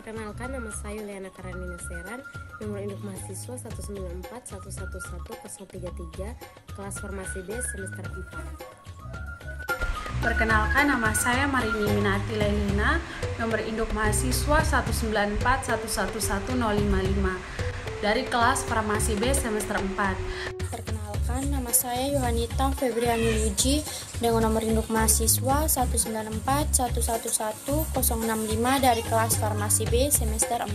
Perkenalkan, nama saya Yuliana Karanina Seran, nomor induk mahasiswa 194111033, kelas formasi B semester 4. Perkenalkan, nama saya Marini Minati Lelina, nomor induk mahasiswa 194111055, dari kelas farmasi B semester 4. Perkenalkan, nama saya Yohanita Febriani Luji dengan nomor induk mahasiswa 194111065 dari kelas farmasi B semester 4.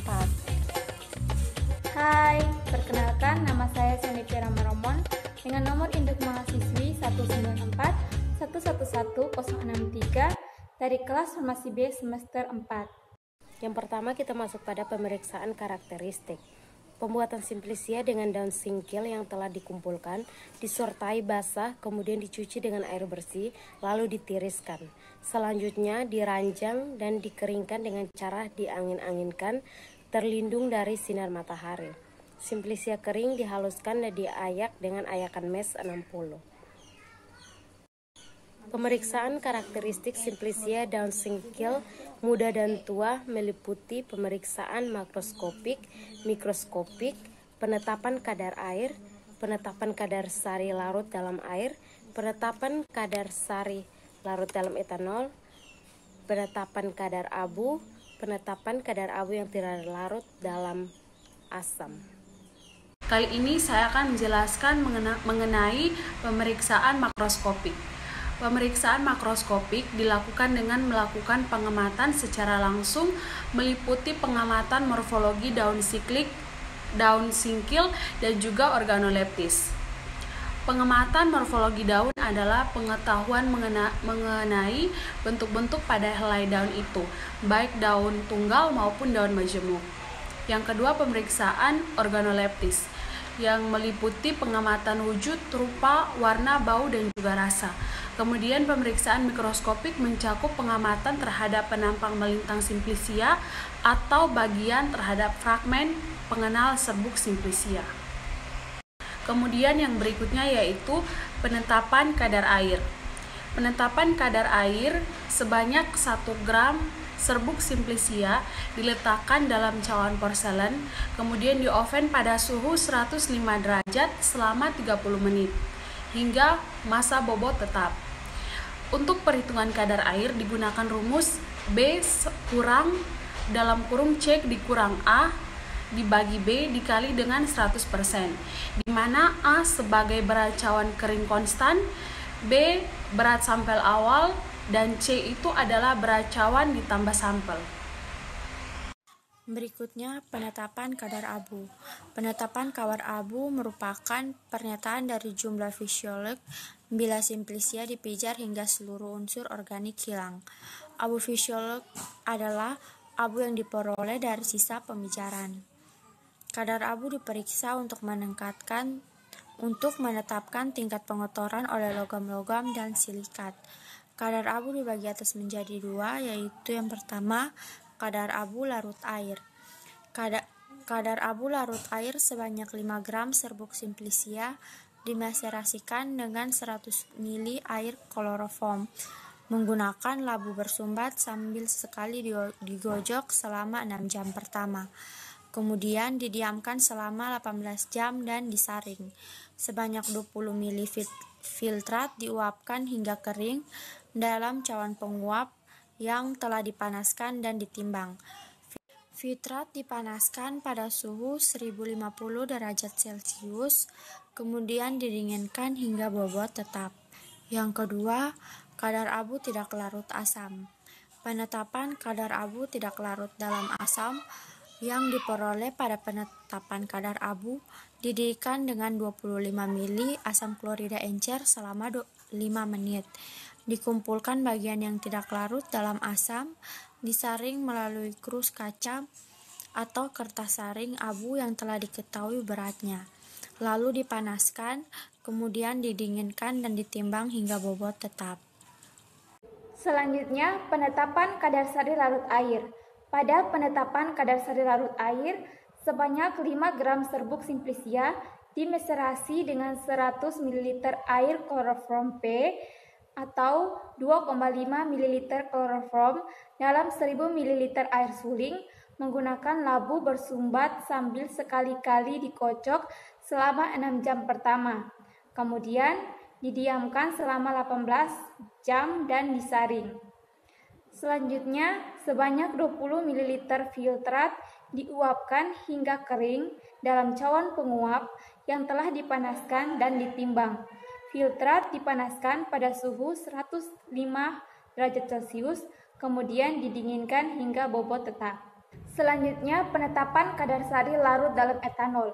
Hai, perkenalkan nama saya Senitira Maromon dengan nomor induk mahasiswi 194111063 dari kelas farmasi B semester 4. Yang pertama kita masuk pada pemeriksaan karakteristik. Pembuatan simplisia dengan daun singkil yang telah dikumpulkan, disertai basah, kemudian dicuci dengan air bersih, lalu ditiriskan. Selanjutnya diranjang dan dikeringkan dengan cara diangin-anginkan, terlindung dari sinar matahari. Simplisia kering dihaluskan dan diayak dengan ayakan mes 60. Pemeriksaan karakteristik simplisia daun singkil muda dan tua meliputi pemeriksaan makroskopik, mikroskopik, penetapan kadar air, penetapan kadar sari larut dalam air, penetapan kadar sari larut dalam etanol, penetapan kadar abu yang tidak larut dalam asam. Kali ini saya akan menjelaskan mengenai pemeriksaan makroskopik. Pemeriksaan makroskopik dilakukan dengan melakukan pengamatan secara langsung, meliputi pengamatan morfologi daun singkil, dan juga organoleptis. Pengamatan morfologi daun adalah pengetahuan mengenai bentuk-bentuk pada helai daun itu, baik daun tunggal maupun daun majemuk. Yang kedua, pemeriksaan organoleptis, yang meliputi pengamatan wujud, rupa, warna, bau, dan juga rasa. Kemudian pemeriksaan mikroskopik mencakup pengamatan terhadap penampang melintang simplisia atau bagian terhadap fragmen pengenal serbuk simplisia. Kemudian yang berikutnya yaitu penetapan kadar air. Penetapan kadar air sebanyak 1 gram serbuk simplisia diletakkan dalam cawan porselen, kemudian di oven pada suhu 105 derajat selama 30 menit, hingga masa bobot tetap. Untuk perhitungan kadar air digunakan rumus B kurang dalam kurung C dikurang A dibagi B dikali dengan 100%, di mana A sebagai berat cawan kering konstan, B berat sampel awal, dan C itu adalah berat cawan ditambah sampel. Berikutnya, penetapan kadar abu. Penetapan kadar abu merupakan pernyataan dari jumlah fisiolog bila simplisia dipijar hingga seluruh unsur organik hilang. Abu fisiolog adalah abu yang diperoleh dari sisa pemijaran. Kadar abu diperiksa untuk menetapkan tingkat pengotoran oleh logam-logam dan silikat. Kadar abu dibagi atas menjadi 2, yaitu yang pertama, kadar abu larut air. Kadar abu larut air sebanyak 5 gram serbuk simplisia dimaserasikan dengan 100 ml air kloroform menggunakan labu bersumbat sambil sekali digojok selama 6 jam pertama. Kemudian didiamkan selama 18 jam dan disaring. Sebanyak 20 ml filtrat diuapkan hingga kering dalam cawan penguap yang telah dipanaskan dan ditimbang. Filtrat dipanaskan pada suhu 1050 derajat Celcius, kemudian didinginkan hingga bobot tetap. Yang kedua, kadar abu tidak larut asam. Penetapan kadar abu tidak larut dalam asam yang diperoleh pada penetapan kadar abu dididihkan dengan 25 ml asam klorida encer selama 5 menit. Dikumpulkan bagian yang tidak larut dalam asam, disaring melalui krus kaca atau kertas saring abu yang telah diketahui beratnya, lalu dipanaskan, kemudian didinginkan dan ditimbang hingga bobot tetap. Selanjutnya, penetapan kadar sari larut air. Pada penetapan kadar sari larut air, sebanyak 5 gram serbuk simplisia dimeserasi dengan 100 ml air kloroform P atau 2,5 ml kloroform dalam 1000 ml air suling menggunakan labu bersumbat sambil sekali-kali dikocok selama 6 jam pertama. Kemudian didiamkan selama 18 jam dan disaring. Selanjutnya, sebanyak 20 ml filtrat diuapkan hingga kering dalam cawan penguap yang telah dipanaskan dan ditimbang. Filtrat dipanaskan pada suhu 105 derajat Celcius, kemudian didinginkan hingga bobot tetap. Selanjutnya, penetapan kadar sari larut dalam etanol.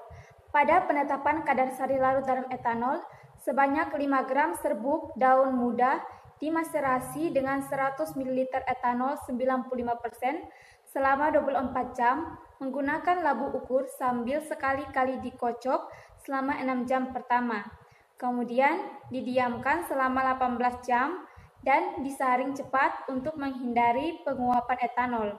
Pada penetapan kadar sari larut dalam etanol, sebanyak 5 gram serbuk daun muda dimaserasi dengan 100 ml etanol 95% selama 24 jam menggunakan labu ukur sambil sekali-kali dikocok selama 6 jam pertama. Kemudian didiamkan selama 18 jam dan disaring cepat untuk menghindari penguapan etanol.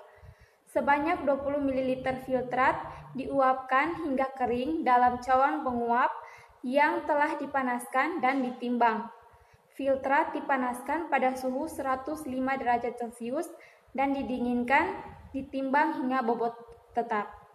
Sebanyak 20 ml filtrat diuapkan hingga kering dalam cawan penguap yang telah dipanaskan dan ditimbang. Filtrat dipanaskan pada suhu 105 derajat Celcius dan didinginkan, ditimbang hingga bobot tetap.